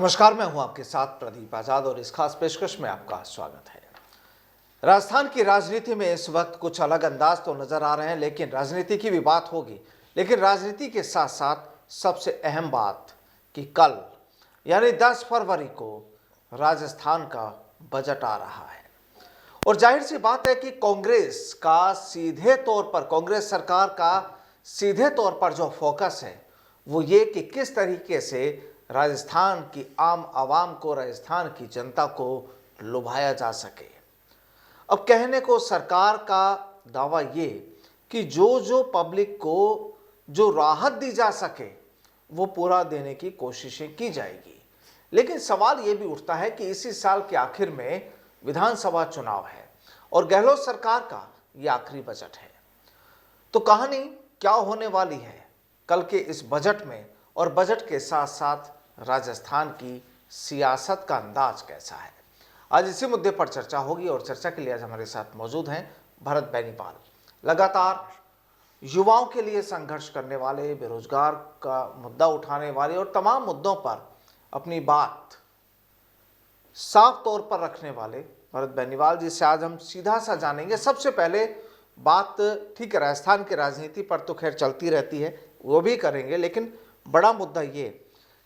नमस्कार, मैं हूं आपके साथ प्रदीप आजाद और इस खास पेशकश में आपका स्वागत है। राजस्थान की राजनीति में इस वक्त कुछ अलग अंदाज तो नजर आ रहे हैं, लेकिन राजनीति की भी बात होगी। लेकिन राजनीति के साथ साथ सबसे अहम बात कि कल यानी 10 फरवरी को राजस्थान का बजट आ रहा है और जाहिर सी बात है कि कांग्रेस सरकार का सीधे तौर पर जो फोकस है वो ये कि किस तरीके से राजस्थान की आम आवाम को, राजस्थान की जनता को लुभाया जा सके। अब कहने को सरकार का दावा ये कि जो पब्लिक को जो राहत दी जा सके वो पूरा देने की कोशिशें की जाएगी। लेकिन सवाल ये भी उठता है कि इसी साल के आखिर में विधानसभा चुनाव है और गहलोत सरकार का ये आखिरी बजट है, तो कहानी क्या होने वाली है कल के इस बजट में, और बजट के साथ साथ राजस्थान की सियासत का अंदाज कैसा है। आज इसी मुद्दे पर चर्चा होगी और चर्चा के लिए आज हमारे साथ मौजूद हैं भरत बेनीपाल, लगातार युवाओं के लिए संघर्ष करने वाले, बेरोजगार का मुद्दा उठाने वाले और तमाम मुद्दों पर अपनी बात साफ तौर पर रखने वाले भरत बेनीपाल जी से आज हम सीधा सा जानेंगे। सबसे पहले बात, ठीक है, राजस्थान की राजनीति पर तो खैर चलती रहती है, वो भी करेंगे, लेकिन बड़ा मुद्दा ये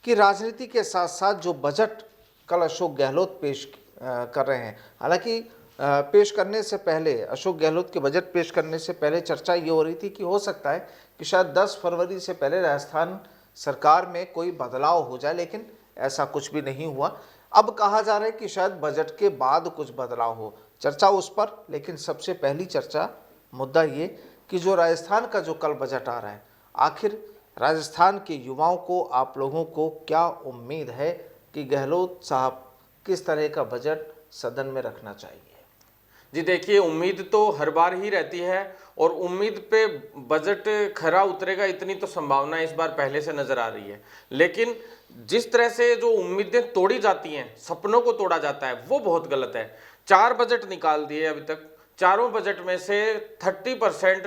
कि राजनीति के साथ साथ जो बजट कल अशोक गहलोत पेश कर रहे हैं, हालांकि पेश करने से पहले, अशोक गहलोत के बजट पेश करने से पहले चर्चा ये हो रही थी कि हो सकता है कि शायद 10 फरवरी से पहले राजस्थान सरकार में कोई बदलाव हो जाए, लेकिन ऐसा कुछ भी नहीं हुआ। अब कहा जा रहा है कि शायद बजट के बाद कुछ बदलाव हो, चर्चा उस पर। लेकिन सबसे पहली चर्चा, मुद्दा ये कि जो राजस्थान का जो कल बजट आ रहा है, आखिर राजस्थान के युवाओं को, आप लोगों को क्या उम्मीद है कि गहलोत साहब किस तरह का बजट सदन में रखना चाहिए? जी देखिए, उम्मीद तो हर बार ही रहती है और उम्मीद पे बजट खरा उतरेगा इतनी तो संभावना इस बार पहले से नजर आ रही है। लेकिन जिस तरह से जो उम्मीदें तोड़ी जाती हैं, सपनों को तोड़ा जाता है, वो बहुत गलत है। 4 बजट निकाल दिए अभी तक, चारों बजट में से 30%,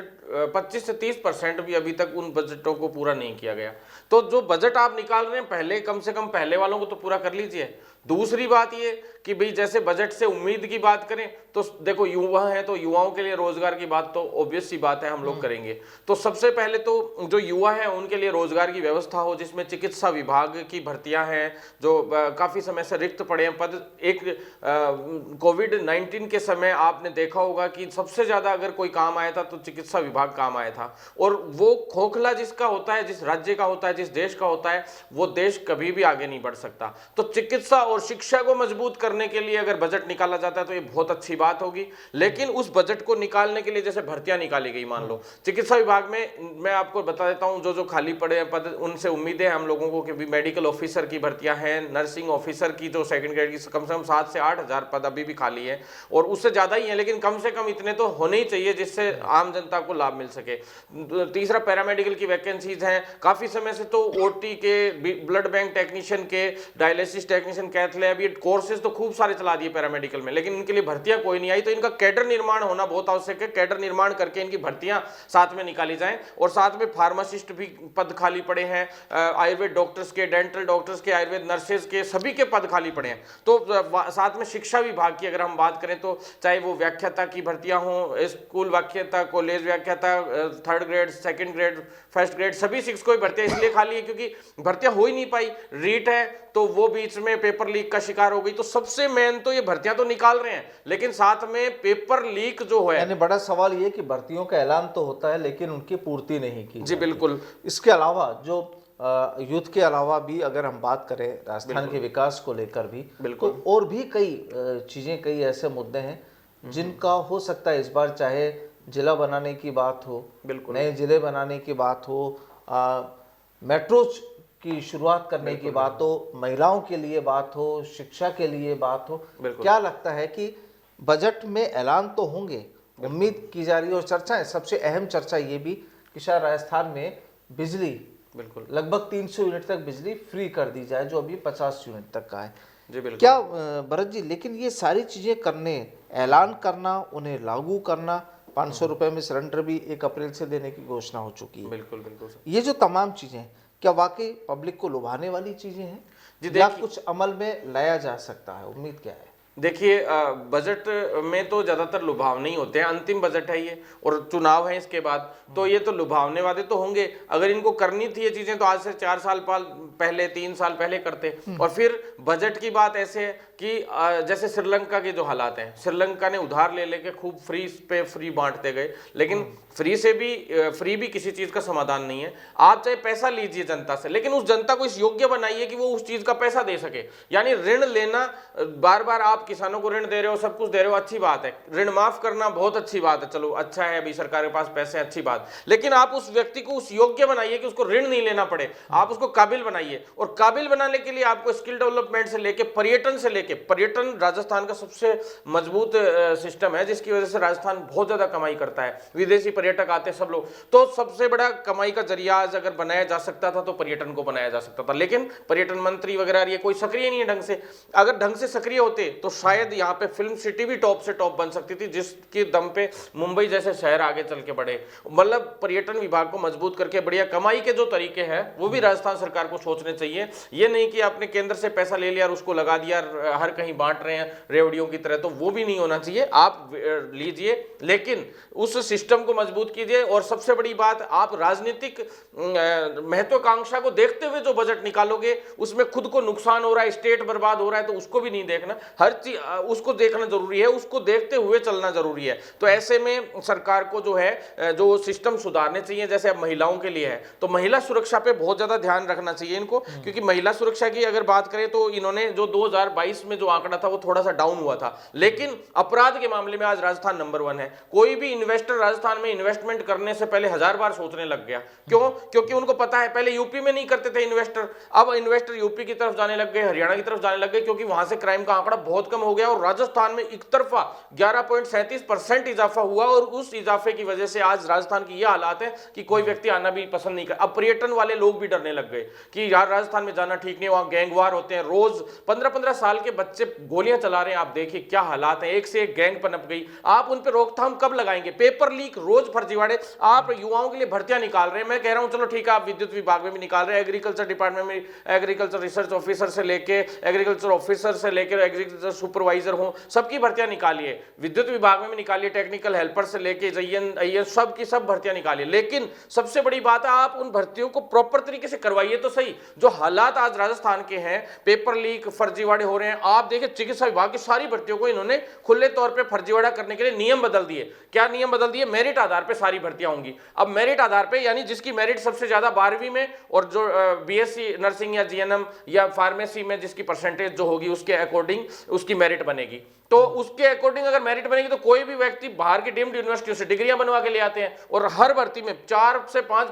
25 से 30% भी अभी तक उन बजटों को पूरा नहीं किया गया। तो जो बजट आप निकाल रहे हैं, पहले कम से कम पहले वालों को तो पूरा कर लीजिए। दूसरी बात ये कि भाई जैसे बजट से उम्मीद की बात करें तो देखो, युवा हैं तो युवाओं के लिए रोजगार की बात तो ऑब्वियस सी बात है, हम लोग करेंगे। तो सबसे पहले तो जो युवा हैं उनके लिए रोजगार की व्यवस्था हो, जिसमें चिकित्सा विभाग की भर्तियां हैं जो काफी समय से रिक्त पड़े हैं पद। एक कोविड-19 के समय आपने देखा होगा कि सबसे ज्यादा अगर कोई काम आया था तो चिकित्सा विभाग काम आया था। और वो खोखला जिसका होता है, जिस राज्य का होता है, जिस देश का होता है, वो देश कभी भी आगे नहीं बढ़ सकता। तो चिकित्सा और शिक्षा को मजबूत करने के लिए अगर बजट निकाला जाता है तो ये बहुत अच्छी बात होगी। लेकिन उस बजट को निकालने के लिए जैसे भर्तियां निकाली गई, मान लो चिकित्सा विभाग में, मैं आपको बता देता हूं जो खाली पड़े हैं पद, उनसे उम्मीदें हैं हम लोगों को कि भी मेडिकल ऑफिसर की भर्तियां हैं, नर्सिंग ऑफिसर की जो सेकंड ग्रेड की कम से कम 7 से 8 हजार पद अभी भी खाली है और उससे ज्यादा ही है, लेकिन कम से कम इतने तो होने ही चाहिए जिससे आम जनता को लाभ मिल सके। तीसरा, पैरामेडिकल की वैकेंसीज हैं, काफी समय से तो ओटी के, ब्लड बैंक टेक्नीशियन के, डायलिसिस टेक्नीशियन, कैथ लैब, ये कोर्सेज तो खूब सारे चला दिए पैरामेडिकल में, लेकिन इनके लिए भर्तियां कोई नहीं आई। तो इनका कैडर निर्माण होना बहुत आवश्यक है। कैडर निर्माण करके इनकी भर्तियां साथ में निकाली जाएं। और साथ में फार्मासिस्ट भी पद खाली पड़े हैं, आयुर्वेद डॉक्टर्स के, डेंटल डॉक्टर्स के, आयुर्वेद नर्सेज के, सभी के पद खाली पड़े हैं। तो साथ में शिक्षा विभाग की अगर हम बात करें तो चाहे वो व्याख्याता की भर्तियां हो, स्कूल व्याख्याता, कॉलेज व्याख्याता, 3rd grade, 2nd grade, 1st grade, सभी 6 कोई भर्तियां इसलिए खाली है क्योंकि भर्तियां हो ही नहीं पाई। रीट है तो वो बीच में पेपर लीक का शिकार हो गई। तो सबसे मेन तो ये भर्तियां तो निकाल रहे हैं, लेकिन साथ में पेपर लीक जो है, यानी बड़ा सवाल ये कि भर्तियों का ऐलान तो होता है लेकिन उनकी पूर्ति नहीं की जी बिल्कुल। इसके अलावा जो युद्ध के अलावा भी अगर हम बात करें राजस्थान के विकास को लेकर भी, बिल्कुल, तो और भी कई चीजें, कई ऐसे मुद्दे हैं जिनका हो सकता है इस बार, चाहे जिला बनाने की बात हो, बिल्कुल, नए जिले बनाने की बात हो, मेट्रो की शुरुआत करने की बात हो, महिलाओं के लिए बात हो, शिक्षा के लिए बात हो, क्या लगता है कि बजट में ऐलान तो होंगे, उम्मीद की जा रही है और चर्चाएं, सबसे अहम चर्चा ये भी कि शायद राजस्थान में बिजली बिल्कुल लगभग 300 यूनिट तक बिजली फ्री कर दी जाए, जो अभी 50 यूनिट तक का है। जी बिल्कुल। क्या भरत जी, लेकिन ये सारी चीजें करने, ऐलान करना, उन्हें लागू करना, 500 रुपए में सिलेंडर भी 1 अप्रैल से देने की घोषणा हो चुकी है, बिल्कुल बिल्कुल। ये जो तमाम चीजें, क्या वाकई पब्लिक को लुभाने वाली चीजें हैं? जी या देखिए, कुछ अमल में लाया जा सकता है? उम्मीद क्या है? देखिए बजट में तो ज्यादातर लुभावने ही होते हैं, अंतिम बजट है ये और चुनाव है इसके बाद, तो ये तो लुभावने वादे तो होंगे। अगर इनको करनी थी ये चीजें तो आज से 4 साल पहले 3 साल पहले करते। और फिर बजट की बात ऐसे है कि जैसे श्रीलंका के जो हालात हैं, श्रीलंका ने उधार ले लेके खूब फ्री बांटते गए, लेकिन फ्री भी किसी चीज का समाधान नहीं है। आप चाहे पैसा लीजिए जनता से, लेकिन उस जनता को इस योग्य बनाइए कि वो उस चीज का पैसा दे सके। यानी ऋण लेना, बार बार आप किसानों को ऋण दे रहे हो, सब कुछ दे रहे हो, अच्छी बात है, ऋण माफ करना बहुत अच्छी बात है, चलो अच्छा है, अभी सरकार के पास पैसे, अच्छी बात, लेकिन आप उस व्यक्ति को उस योग्य बनाइए कि उसको ऋण नहीं लेना पड़े, आप उसको काबिल बनाइए। और काबिल बनाने के लिए आपको स्किल डेवलपमेंट से लेके पर्यटन राजस्थान का सबसे मजबूत सिस्टम है, जिसकी वजह से राजस्थान बहुत ज्यादा कमाई करता है, विदेशी पर्यटक आते हैं सब लोग। तो सबसे बड़ा कमाई का जरिया आज अगर बनाया जा सकता था तो पर्यटन को बनाया जा सकता था, लेकिन पर्यटन मंत्री वगैरह ये कोई सक्रिय नहीं है ढंग से। अगर ढंग से सक्रिय होते तो शायद यहाँ पे फिल्म सिटी भी टॉप से टॉप बन सकती थी, जिसके दम पे मुंबई जैसे शहर आगे चल के बढ़े। मतलब पर्यटन विभाग को मजबूत करके बढ़िया कमाई के जो तरीके हैं वो भी राजस्थान सरकार को सोचने चाहिए। ये नहीं कि आपने केंद्र से पैसा ले लिया और उसको लगा दिया, हर कहीं बांट रहे हैं रेवड़ियों की तरह, तो वो भी नहीं होना चाहिए। आप लीजिए लेकिन उस सिस्टम को मजबूत कीजिए। और सबसे बड़ी बात, आप राजनीतिक महत्वाकांक्षा को देखते हुए जो बजट निकालोगे उसमें खुद को नुकसान हो रहा है, स्टेट बर्बाद हो रहा है, तो उसको भी नहीं देखना। हर चीज उसको देखना जरूरी है, उसको देखते हुए चलना जरूरी है। तो ऐसे में सरकार को जो है जो सिस्टम सुधारने चाहिए। जैसे अब महिलाओं के लिए है तो महिला सुरक्षा पे बहुत ज्यादा ध्यान रखना चाहिए इनको, क्योंकि महिला सुरक्षा की अगर बात करें तो इन्होंने जो 2022 में जो आंकड़ा था वो थोड़ा सा डाउन हुआ था, लेकिन अपराध के मामले में आज राजस्थान नंबर 1 है। कोई भी इन्वेस्टर राजस्थान में इन्वेस्टमेंट करने से पहले 1000 बार सोचने लग गया। क्यों? क्योंकि उनको पता है, पहले यूपी में नहीं करते थे इन्वेस्टर, अब इन्वेस्टर यूपी की तरफ जाने लग गए, हरियाणा की तरफ जाने लग गए, क्योंकि वहां से क्राइम का आंकड़ा बहुत कम हो गया। और राजस्थान में एक तरफा 11.37% इजाफा हुआ, और उस इजाफे की वजह से आज राजस्थान की यह हालात है कि कोई व्यक्ति आना भी पसंद नहीं कर। अब पर्यटन वाले लोग भी डरने लग गए कि यार राजस्थान में जाना ठीक नहीं, वहां गैंगवार होते हैं, रोज 15-15 साल के बच्चे गोलियां चला रहे हैं। आप देखिए क्या हालात हैं, एक से एक गैंग पनप गई। आप उन पर रोकथाम कब लगाएंगे? पेपर लीक, रोज फर्जीवाड़े, आप युवाओं के लिए भर्तियां निकाल रहे हैं। मैं कह रहा हूं चलो ठीक है, आप विद्युत विभाग में भी निकाल रहे हैं, एग्रीकल्चर डिपार्टमेंट में, एग्रीकल्चर रिसर्च ऑफिसर से लेके एग्रीकल्चर ऑफिसर से लेकर एग्रीकल्चर सुपरवाइजर हो, सबकी भर्तियां निकालिए। विद्युत विभाग में भी निकालिए, टेक्निकल हेल्पर से लेके जईएन सब की सब भर्तियां निकालिए। लेकिन सबसे बड़ी बात है, आप उन भर्तियों को प्रॉपर तरीके से करवाइए तो सही। जो हालात आज राजस्थान के हैं, पेपर लीक, फर्जीवाड़े हो रहे हैं। आप देखिए चिकित्सा विभाग की सारी भर्तियों को इन्होंने खुले तौर पर फर्जीवाड़ा करने के लिए नियम बदल दिए। क्या नियम बदल दिए? मेरिट आधार पर सारी भर्तियां होंगी। अब मेरिट आधार पर, यानी जिसकी मेरिट सबसे ज्यादा 12वीं में, और जो बीएससी नर्सिंग या जीएनएम या फार्मेसी में जिसकी परसेंटेज जो होगी उसके अकॉर्डिंग उसकी मेरिट बनेगी। तो उसके अकॉर्डिंग अगर मेरिट बनेगी तो कोई भी व्यक्ति बाहर की डीम्ड यूनिवर्सिटियों से डिग्रियां बनवा के ले आते हैं। और हर भर्ती में 4 से 5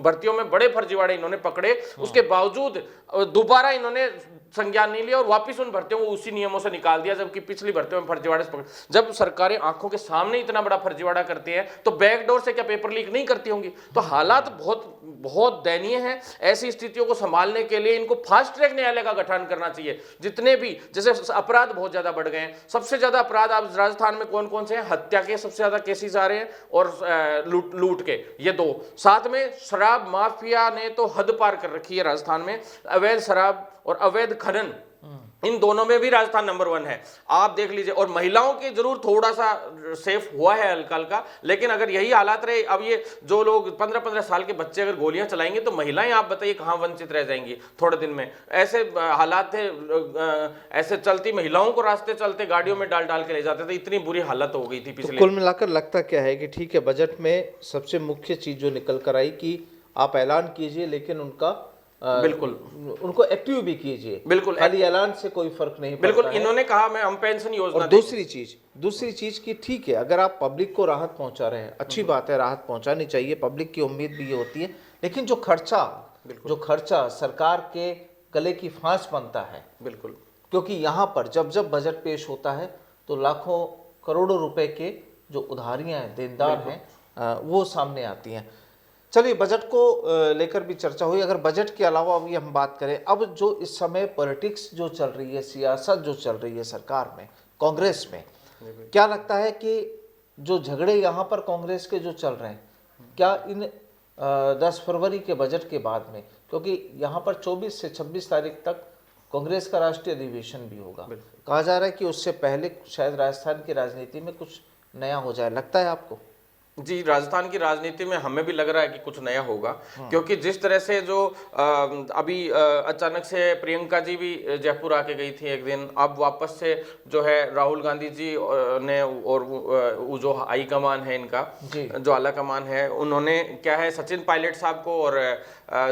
भर्तियों में बड़े फर्जीवाड़े इन्होंने पकड़े, उसके बावजूद दोबारा इन्होंने संज्ञान नहीं लिया और वापस उन भर्तियों को उसी नियमों से निकाल दिया, जबकि पिछली भर्तियों में फर्जीवाड़े से पकड़। जब सरकारें आंखों के सामने इतना बड़ा फर्जीवाड़ा करती हैं तो बैकडोर से क्या पेपर लीक नहीं करती होंगी? तो हालात बहुत बहुत दयनीय है। ऐसी स्थितियों को संभालने के लिए इनको फास्ट ट्रैक न्यायालय का गठन करना चाहिए। जितने भी, जैसे अपराध बहुत ज्यादा बढ़ गए हैं, सबसे ज्यादा अपराध आप राजस्थान में कौन कौन से हैं? हत्या के सबसे ज्यादा केसेस आ रहे हैं, और लूट के, ये 2। साथ में शराब माफिया ने तो हद पार कर रखी है राजस्थान में। अवैध शराब और अवैध खनन, इन दोनों में भी राजस्थान नंबर 1 है। आप देख लीजिए। और महिलाओं की जरूर थोड़ा सा सेफ हुआ है हल्का हल्का, लेकिन अगर यही हालात रहे, अब ये जो लोग 15-15 साल के बच्चे अगर गोलियां चलाएंगे तो महिलाएं आप बताइए कहां वंचित रह जाएंगी थोड़े दिन में। ऐसे हालात थे, ऐसे चलती महिलाओं को रास्ते चलते गाड़ियों में डाल डाल के ले जाते थे, इतनी बुरी हालत हो गई थी पिछले। कुल मिलाकर लगता क्या है कि ठीक है, बजट में सबसे मुख्य चीज जो निकल कर आई कि आप ऐलान कीजिए, लेकिन उनका बिल्कुल उनको एक्टिव भी कीजिए। बिल्कुल, खाली ऐलान से कोई फर्क नहीं पड़ता बिल्कुल है। इन्होंने कहा मैं हम पेंशन योजना। और दूसरी चीज की ठीक है, अगर आप पब्लिक को राहत पहुंचा रहे हैं, अच्छी बात है, राहत पहुंचानी चाहिए, पब्लिक की उम्मीद भी ये होती है। लेकिन जो खर्चा सरकार के गले की फांस बनता है, बिल्कुल, क्योंकि यहाँ पर जब बजट पेश होता है तो लाखों करोड़ों रुपए के जो उधारियां हैं, देनदार हैं, वो सामने आती हैं। चलिए, बजट को लेकर भी चर्चा हुई। अगर बजट के अलावा अभी हम बात करें, अब जो इस समय पॉलिटिक्स जो चल रही है, सियासत जो चल रही है सरकार में, कांग्रेस में, क्या लगता है कि जो झगड़े यहाँ पर कांग्रेस के जो चल रहे हैं, क्या इन 10 फरवरी के बजट के बाद में, क्योंकि यहाँ पर 24 से 26 तारीख तक कांग्रेस का राष्ट्रीय अधिवेशन भी होगा। कहा जा रहा है कि उससे पहले शायद राजस्थान की राजनीति में कुछ नया हो जाए, लगता है आपको? जी, राजस्थान की राजनीति में हमें भी लग रहा है कि कुछ नया होगा, क्योंकि जिस तरह से जो अभी अचानक से प्रियंका जी भी जयपुर आके गई थी एक दिन, अब वापस से जो है राहुल गांधी जी ने और वो जो हाई कमान है इनका, जो आला कमान है, उन्होंने क्या है सचिन पायलट साहब को और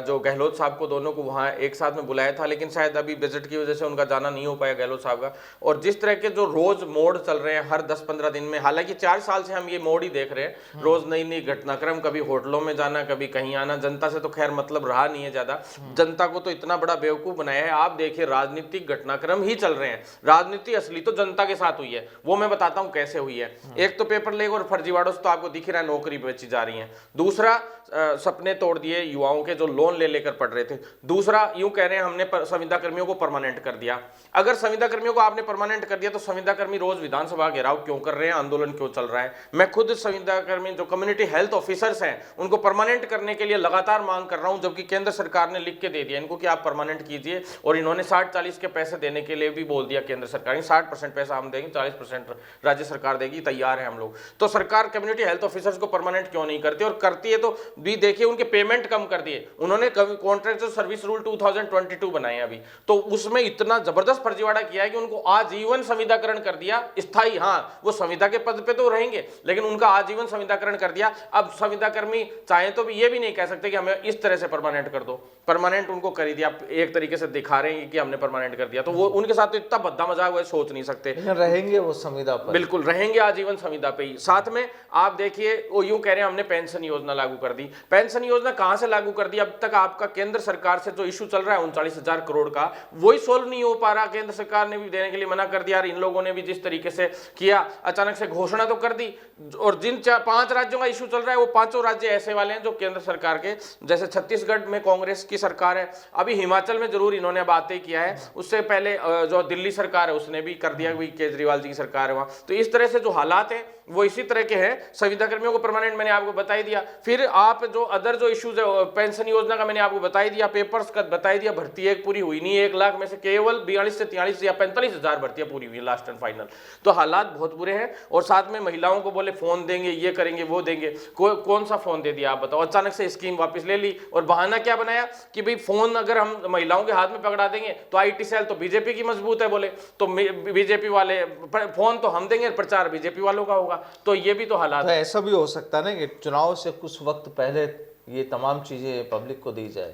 जो गहलोत साहब को, दोनों को वहाँ एक साथ में बुलाया था, लेकिन शायद अभी बजट की वजह से उनका जाना नहीं हो पाया गहलोत साहब का। और जिस तरह के जो रोज मोड़ चल रहे हैं हर 10-15 दिन में, हालांकि 4 साल से हम ये मोड़ ही देख रहे हैं, रोज नई नई घटनाक्रम, कभी होटलों में जाना, कभी कहीं आना, जनता से तो खैर मतलब रहा नहीं है ज्यादा, जनता को तो इतना बड़ा बेवकूफ बनाया है। आप देखिए राजनीतिक घटनाक्रम ही चल रहे हैं, राजनीति असली तो जनता के साथ हुई है, वो मैं बताता हूँ कैसे हुई है। एक तो पेपर लेग और फर्जीवाड़ों से तो आपको दिख रहा है नौकरी बेची जा रही है, दूसरा सपने तोड़ दिए युवाओं के जो लोन ले लेकर पढ़ रहे थे, दूसरा यूं कह रहे हैं हमने संविदा कर्मियों को परमानेंट कर दिया। अगर संविदा कर्मियों को आपने परमानेंट कर दिया तो संविदा कर्मी रोज विधानसभा घेराव क्यों कर रहे हैं, आंदोलन क्यों चल रहा है? मैं खुद संविदा कर्मी जो कम्युनिटी हेल्थ ऑफिसर्स हैं उनको परमानेंट करने के लिए लगातार मांग कर रहा हूं, जबकि केंद्र सरकार ने लिख के दे दिया इनको कि आप परमानेंट कीजिए, और इन्होंने 60-40 के पैसे देने के लिए भी बोल दिया केंद्र सरकार ने, 60% पैसा हम देंगे, 40% राज्य सरकार देगी, तैयार है हम लोग। तो सरकार कम्युनिटी हेल्थ ऑफिसर्स को परमानेंट क्यों नहीं करती? और करती है तो भी देखिए उनके पेमेंट कम कर दिए उन्होंने, कॉन्ट्रैक्ट सर्विस रूल 2022 बनाए अभी, तो उसमें इतना जबरदस्त फर्जीवाड़ा किया है कि उनको आजीवन संविदाकरण कर दिया, स्थायी, हाँ वो संविदा के पद पे तो रहेंगे लेकिन उनका आजीवन संविदाकरण कर दिया। अब संविदा कर्मी चाहे तो भी ये भी नहीं कह सकते कि हमें इस तरह से परमानेंट कर दो, परमानेंट उनको कर ही दिया, एक तरीके से दिखा रहे हैं कि हमने परमानेंट कर दिया, तो वो उनके साथ तो इतना भद्दा मजाक हुआ सोच नहीं सकते, रहेंगे वो संविदा पर, बिल्कुल रहेंगे आजीवन संविदा पे ही। साथ में आप देखिए वो यूं कह रहे हैं हमने पेंशन योजना लागू कर दी, पेंशन योजना कहां से लागू कर दी? अब तक आपका केंद्र सरकार से जो इशू चल रहा है 39,000 करोड़ का, वही सोल्व नहीं हो पा रहा, केंद्र सरकार ने भी देने के लिए मना कर दिया, इन लोगों ने भी जिस तरीके से किया, अचानक से घोषणा तो कर दी, और जिन 5 राज्यों का इशू चल रहा है वो 5 राज्य ऐसे वाले हैं जो केंद्र सरकार के, जैसे छत्तीसगढ़ में कांग्रेस की सरकार है, अभी हिमाचल में जरूर इन्होंने बातें किया है, उससे पहले जो दिल्ली सरकार है उसने भी कर दिया, केजरीवाल जी की सरकार है वहां। तो इस तरह से जो हालात हैं वो इसी तरह के हैं। संविदा कर्मियों को परमानेंट मैंने आपको बता ही दिया, फिर आप जो अदर जो इश्यूज है पेंशन योजना का मैंने आपको बता ही दिया, पेपर्स का बता ही दिया, भर्ती एक पूरी हुई नहीं, 1 लाख में से केवल 42 से 43 या 45,000 भर्तियां पूरी हुई लास्ट एंड फाइनल। तो हालात बहुत बुरे हैं। और साथ में महिलाओं को बोले फोन देंगे, ये करेंगे, वो देंगे, कौन सा फोन दे दिया आप बताओ? अचानक से स्कीम वापस ले ली, और बहाना क्या बनाया कि भाई फोन अगर हम महिलाओं के हाथ में पकड़ा देंगे तो IT सेल तो बीजेपी की मजबूत है, बोले तो बीजेपी वाले फोन तो हम देंगे, प्रचार बीजेपी वालों का होगा। तो ये भी तो हालात, तो ऐसा भी हो सकता है ना कि चुनाव से कुछ वक्त पहले ये तमाम चीजें पब्लिक को दी जाए।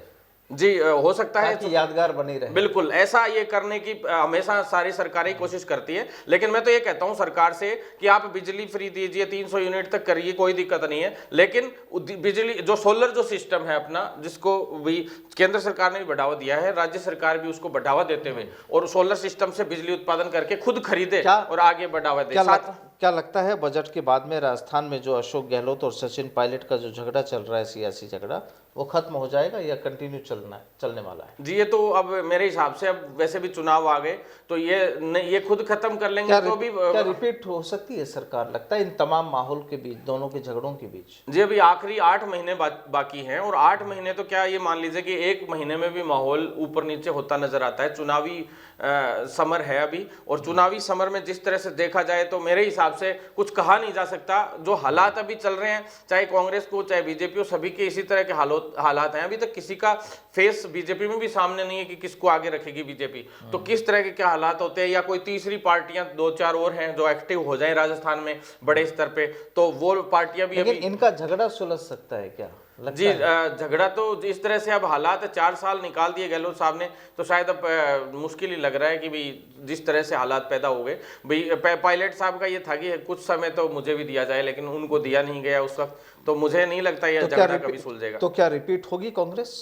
जी हो सकता है, ताकि यादगार बनी रहे। बिल्कुल ऐसा ये करने की हमेशा सारी सरकारें कोशिश करती है, लेकिन मैं तो ये कहता हूं सरकार से कि आप बिजली फ्री दीजिए, 300 यूनिट तक करिए, कोई दिक्कत नहीं है, लेकिन बिजली जो सोलर जो सिस्टम है अपना, जिसको भी केंद्र सरकार ने भी बढ़ावा दिया है, राज्य सरकार भी उसको बढ़ावा देते हुए और सोलर सिस्टम से बिजली उत्पादन करके खुद खरीदे और आगे बढ़ावा दे। क्या लगता है बजट के बाद में राजस्थान में जो अशोक गहलोत और सचिन पायलट का जो झगड़ा चल रहा है, सियासी झगड़ा, वो खत्म हो जाएगा या कंटिन्यू चलने वाला है? जी ये तो अब मेरे हिसाब से अब वैसे भी चुनाव आ गए तो ये खुद खत्म कर लेंगे, तो भी क्या रिपीट हो सकती है सरकार, लगता है इन तमाम माहौल के बीच, दोनों के झगड़ों के बीच? जी अभी आखिरी 8 महीने बाकी हैं, और 8 महीने तो क्या ये मान लीजिए कि 1 महीने में भी माहौल ऊपर नीचे होता नजर आता है। चुनावी समर है अभी, और चुनावी समर में जिस तरह से देखा जाए तो मेरे हिसाब से कुछ कहा नहीं जा सकता। जो हालात अभी चल रहे हैं, चाहे कांग्रेस को चाहे बीजेपी हो, सभी के इसी तरह के हालात हैं। अभी तक किसी का फेस बीजेपी में भी सामने नहीं है कि किसको आगे रखेगी बीजेपी, तो किस तरह के क्या हालात होते हैं, या कोई तीसरी पार्टियां 2-4 और हैं जो एक्टिव हो जाए राजस्थान में बड़े स्तर पे, तो वो पार्टियां भी लेकिन अभी इनका झगड़ा सुलझ सकता है क्या? जी झगड़ा तो इस तरह से अब हालात है, 4 साल निकाल दिए गहलोत साहब ने, तो शायद अब मुश्किल ही लग रहा है कि भाई जिस तरह से हालात पैदा हो गए। भाई पायलट साहब का ये था कि कुछ समय तो मुझे भी दिया जाए, लेकिन उनको दिया नहीं गया उस वक्त, तो मुझे नहीं लगता ये झगड़ा कभी सुलझेगा। तो क्या रिपीट होगी कांग्रेस?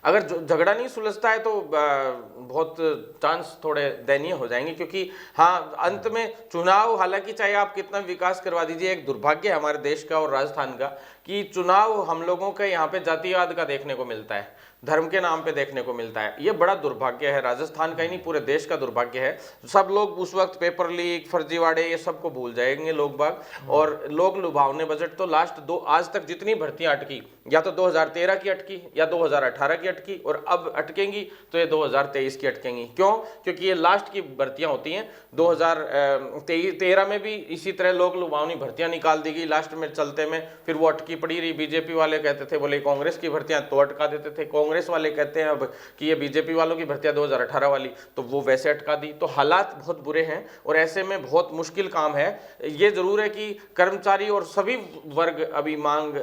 अगर झगड़ा नहीं सुलझता है तो बहुत चांस थोड़े दयनीय हो जाएंगे, क्योंकि हाँ अंत में चुनाव, हालांकि चाहे आप कितना विकास करवा दीजिए, एक दुर्भाग्य है हमारे देश का और राजस्थान का कि चुनाव हम लोगों के यहाँ पे जातिवाद का देखने को मिलता है। धर्म के नाम पे देखने को मिलता है। ये बड़ा दुर्भाग्य है, राजस्थान का ही नहीं पूरे देश का दुर्भाग्य है। सब लोग उस वक्त पेपर लीक, फर्जीवाड़े, ये सबको भूल जाएंगे लोग बाग, और लोग लुभावने बजट तो आज तक जितनी भर्तियां अटकी, या तो 2013 की अटकी या 2018 की अटकी, और अब अटकेंगी तो ये 2023 की अटकेंगी। क्यों? क्योंकि ये लास्ट की भर्तियां होती हैं। 2013 में भी इसी तरह लोग लुभावनी भर्तियां निकाल दी गई लास्ट में चलते में, फिर वो अटकी पड़ी रही। बीजेपी वाले कहते थे बोले कांग्रेस की भर्तियां, तो अटका देते थे। कांग्रेस वाले कहते हैं अब कि ये बीजेपी वालों की भर्तियां 2018 वाली, तो वो वैसे अटका दी। तो हालात बहुत बुरे हैं और ऐसे में बहुत मुश्किल काम है। ये जरूर है कि कर्मचारी और सभी वर्ग अभी मांग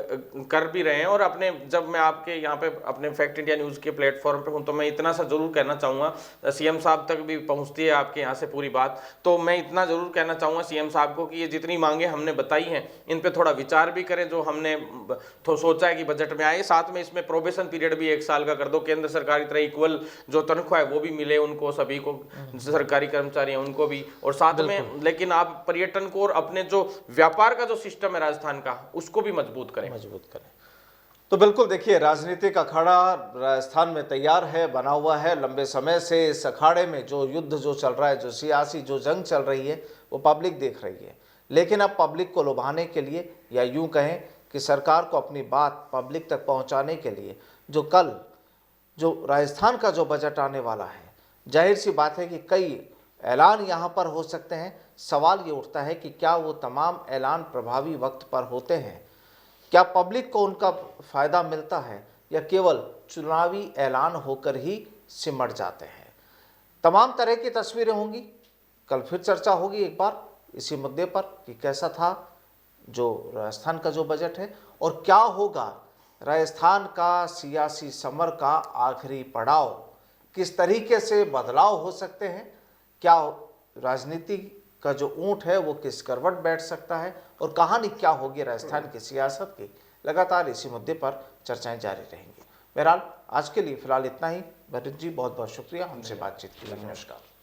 कर भी रहे हैं। और अपने जब मैं आपके यहाँ पे अपने फैक्ट इंडिया न्यूज़ के प्लेटफॉर्म पे हूँ तो मैं इतना सा जरूर कहना चाहूँगा, सीएम साहब तक भी पहुँचती है आपके यहाँ से पूरी बात, तो मैं इतना जरूर कहना चाहूँगा सीएम साहब को कि ये जितनी मांगे हमने बताई हैं इन पे थोड़ा विचार भी करें, जो हमने तो सोचा है कि बजट में आए। साथ में इसमें प्रोबेशन पीरियड भी 1 साल का कर दो, केंद्र सरकार की तरह इक्वल जो तनख्वाह है वो भी मिले उनको, सभी को, सरकारी कर्मचारी हैं उनको भी। और साथ में लेकिन आप पर्यटन को और अपने जो व्यापार का जो सिस्टम है राजस्थान का, उसको भी मजबूत करें। तो बिल्कुल देखिए, राजनीतिक अखाड़ा राजस्थान में तैयार है, बना हुआ है लंबे समय से। इस अखाड़े में जो युद्ध जो चल रहा है, जो सियासी जो जंग चल रही है, वो पब्लिक देख रही है। लेकिन अब पब्लिक को लुभाने के लिए, या यूं कहें कि सरकार को अपनी बात पब्लिक तक पहुंचाने के लिए, जो कल जो राजस्थान का जो बजट आने वाला है, जाहिर सी बात है कि कई ऐलान यहाँ पर हो सकते हैं। सवाल ये उठता है कि क्या वो तमाम ऐलान प्रभावी वक्त पर होते हैं? क्या पब्लिक को उनका फ़ायदा मिलता है, या केवल चुनावी ऐलान होकर ही सिमट जाते हैं? तमाम तरह की तस्वीरें होंगी। कल फिर चर्चा होगी एक बार इसी मुद्दे पर कि कैसा था जो राजस्थान का जो बजट है, और क्या होगा राजस्थान का सियासी समर का आखिरी पड़ाव, किस तरीके से बदलाव हो सकते हैं, क्या राजनीति का जो ऊंट है वो किस करवट बैठ सकता है, और कहानी क्या होगी राजस्थान की सियासत की। लगातार इसी मुद्दे पर चर्चाएं जारी रहेंगी। बहरहाल आज के लिए फिलहाल इतना ही। भरत जी बहुत बहुत शुक्रिया हमसे बातचीत के लिए। नमस्कार।